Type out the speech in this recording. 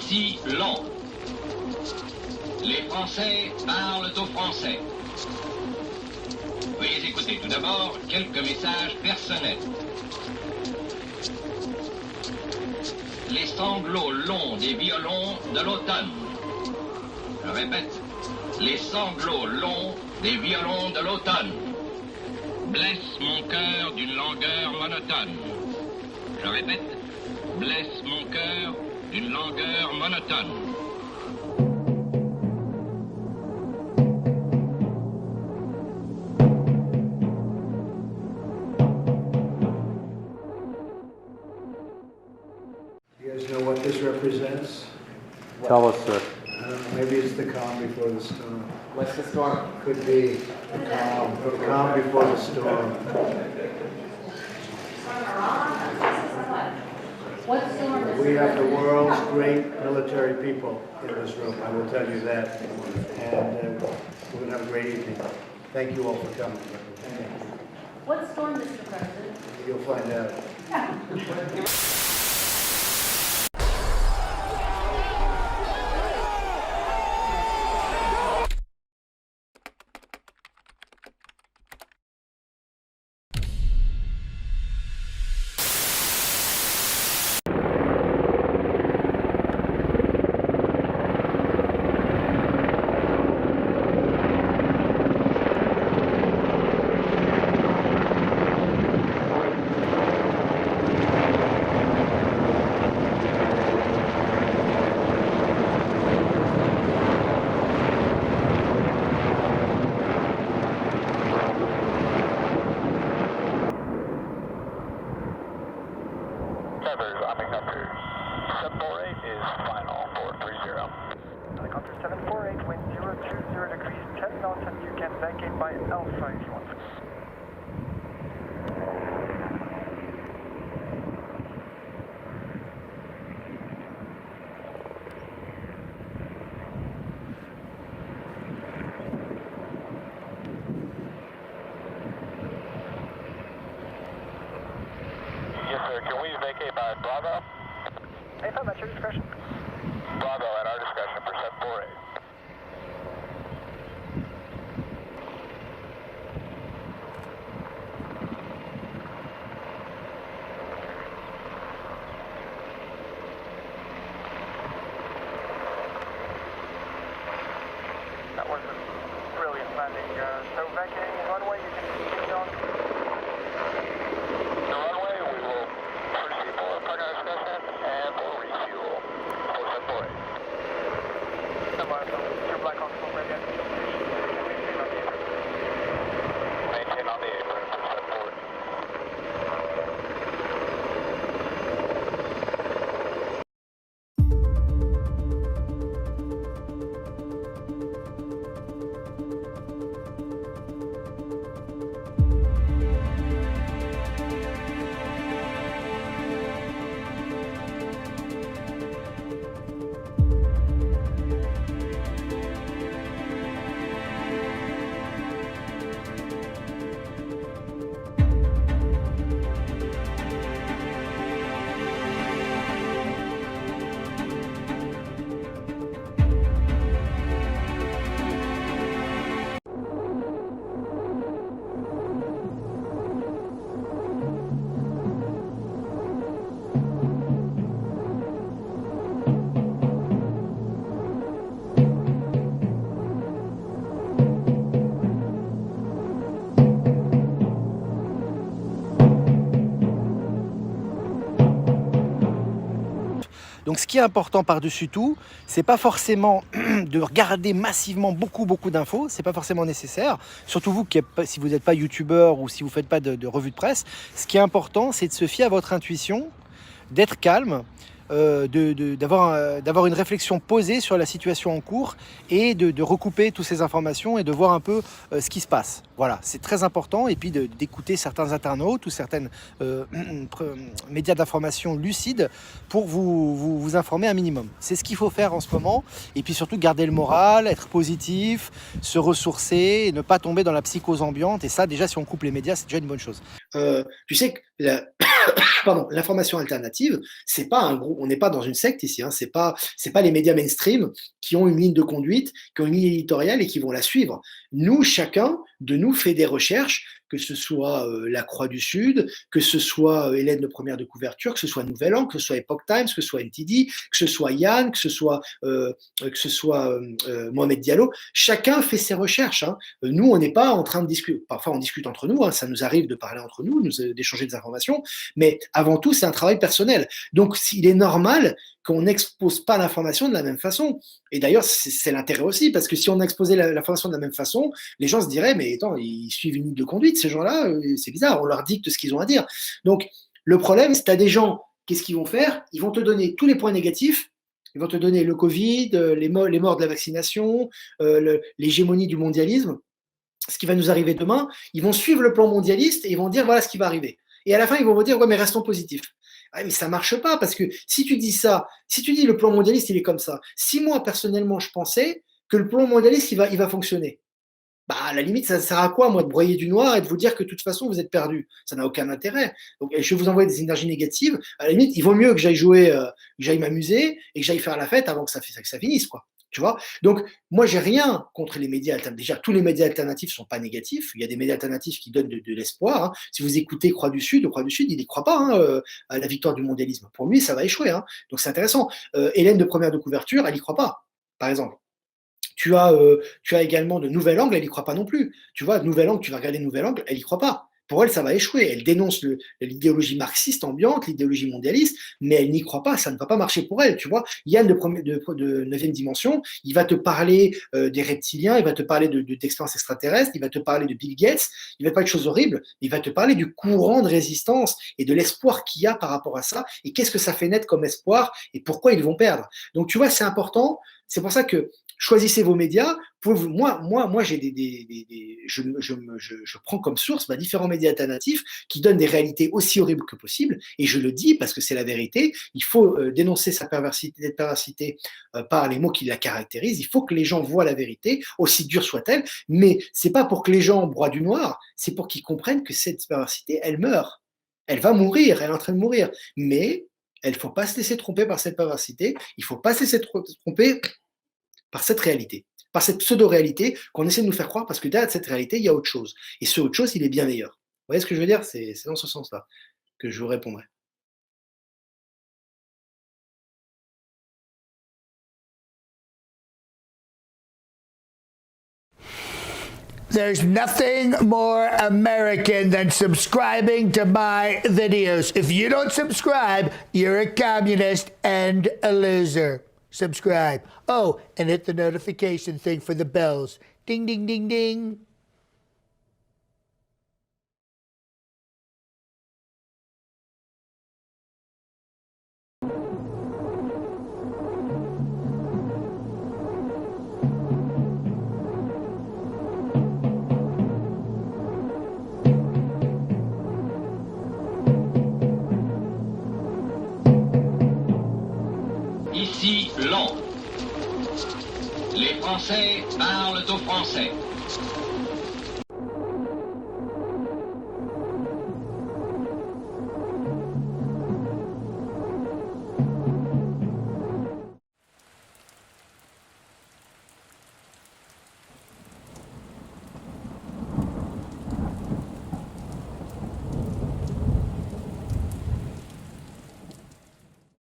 si long. Les Français parlent aux Français. Veuillez écouter tout d'abord quelques messages personnels. Les sanglots longs des violons de l'automne. Je répète, les sanglots longs des violons de l'automne blessent mon cœur d'une langueur monotone. Je répète, blessent mon cœur d'une langueur monotone. You guys know what this represents? Tell us, sir. I don't know, maybe it's the calm before the storm. What's the storm? Could be the calm before the storm. What storm is We it? have the world's great military people in this room, I will tell you that. And we're going to have a great evening. Thank you all for coming. What storm, Mr. President? You'll find out. Feathers, uncomfort. 748 is final, 430. Helicopter 748, wind 020 degrees, 10 knots, and you can vacate by Alpha if you want. Yes, sir. Can we vacate by Bravo? Affirm, at your discretion. Bravo at our discretion for 748. That was a brilliant landing. So vacating runway, you can continue on. The runway, we will proceed for partner discussion and for refuel for 748. Your Black Hawk will ready at the station. Maintain on the apron for 748. Donc ce qui est important par-dessus tout, c'est pas forcément de regarder massivement beaucoup d'infos, c'est pas forcément nécessaire. Surtout vous, si vous n'êtes pas youtubeur ou si vous faites pas de revue de presse, ce qui est important, c'est de se fier à votre intuition, d'être calme, d'avoir une réflexion posée sur la situation en cours et de recouper toutes ces informations et de voir un peu ce qui se passe. Voilà, c'est très important. Et puis d'écouter certains internautes ou certaines médias d'information lucides pour vous informer un minimum. C'est ce qu'il faut faire en ce moment. Et puis surtout garder le moral, être positif, se ressourcer et ne pas tomber dans la psychose ambiante. Et ça, déjà, si on coupe les médias, c'est déjà une bonne chose. Tu sais que pardon, l'information alternative, c'est pas un groupe, on n'est pas dans une secte ici, hein, c'est pas les médias mainstream qui ont une ligne de conduite, qui ont une ligne éditoriale et qui vont la suivre. Nous, chacun de nous fait des recherches, que ce soit la Croix du Sud, que ce soit Hélène de Première de Couverture, que ce soit Nouvel An, que ce soit Epoch Times, que ce soit NTD, que ce soit Yann, que ce soit Mohamed Diallo. Chacun fait ses recherches. Hein. Nous, on n'est pas en train de discuter. Parfois, on discute entre nous. Hein, ça nous arrive de parler entre nous, d'échanger des informations. Mais avant tout, c'est un travail personnel. Donc, il est normal qu'on n'expose pas l'information de la même façon. Et d'ailleurs, c'est l'intérêt aussi, parce que si on exposait l'information de la même façon, les gens se diraient, mais attends, ils suivent une ligne de conduite, ces gens-là, c'est bizarre, on leur dicte ce qu'ils ont à dire. Donc, le problème, c'est que tu as des gens, qu'est-ce qu'ils vont faire? Ils vont te donner tous les points négatifs, ils vont te donner le Covid, les morts de la vaccination, l'hégémonie du mondialisme, ce qui va nous arriver demain. Ils vont suivre le plan mondialiste et ils vont dire, voilà ce qui va arriver. Et à la fin, ils vont vous dire, ouais, mais restons positifs. Ah, mais ça marche pas, parce que si tu dis ça, si tu dis le plan mondialiste, il est comme ça, si moi, personnellement, je pensais que le plan mondialiste, il va fonctionner, bah, à la limite, ça sert à quoi, moi, de broyer du noir et de vous dire que de toute façon, vous êtes perdu? Ça n'a aucun intérêt. Donc, je vous envoie des énergies négatives. À la limite, il vaut mieux que j'aille jouer, que j'aille m'amuser et que j'aille faire la fête avant que ça finisse, quoi. Tu vois? Donc, moi, j'ai rien contre les médias alternatifs. Déjà, tous les médias alternatifs sont pas négatifs. Il y a des médias alternatifs qui donnent de l'espoir. Hein. Si vous écoutez Croix du Sud, il n'y croit pas hein, à la victoire du mondialisme. Pour lui, ça va échouer. Hein. Donc, c'est intéressant. Hélène de Première de Couverture, elle n'y croit pas, par exemple. Tu as également de Nouvel Angle, elle n'y croit pas non plus. Tu vois, Nouvel Angle, tu vas regarder Nouvel Angle, elle n'y croit pas. Pour elle, ça va échouer. Elle dénonce l'idéologie marxiste ambiante, l'idéologie mondialiste, mais elle n'y croit pas. Ça ne va pas marcher pour elle. Tu vois, Yann de 9e dimension, il va te parler des reptiliens, il va te parler d'expériences extraterrestres, il va te parler de Bill Gates, il va pas de choses horribles, il va te parler du courant de résistance et de l'espoir qu'il y a par rapport à ça et qu'est-ce que ça fait naître comme espoir et pourquoi ils vont perdre. Donc, tu vois, c'est important. C'est pour ça que choisissez vos médias. Moi, j'ai je prends comme source différents médias alternatifs qui donnent des réalités aussi horribles que possible. Et je le dis parce que c'est la vérité. Il faut dénoncer cette perversité par les mots qui la caractérisent. Il faut que les gens voient la vérité, aussi dure soit-elle. Mais c'est pas pour que les gens broient du noir. C'est pour qu'ils comprennent que cette perversité, elle meurt. Elle va mourir. Elle est en train de mourir. Mais il ne faut pas se laisser tromper par cette perversité. Il ne faut pas se laisser tromper par cette réalité, par cette pseudo-réalité qu'on essaie de nous faire croire, parce que derrière cette réalité, il y a autre chose. Et ce autre chose, il est bien meilleur. Vous voyez ce que je veux dire? C'est dans ce sens-là que je vous répondrai. There's nothing more American than subscribing to my videos. If you don't subscribe, you're a communist and a loser. Subscribe. Oh, and hit the notification thing for the bells. Ding, ding, ding, ding. Ici, Londres. Les Français parlent aux Français.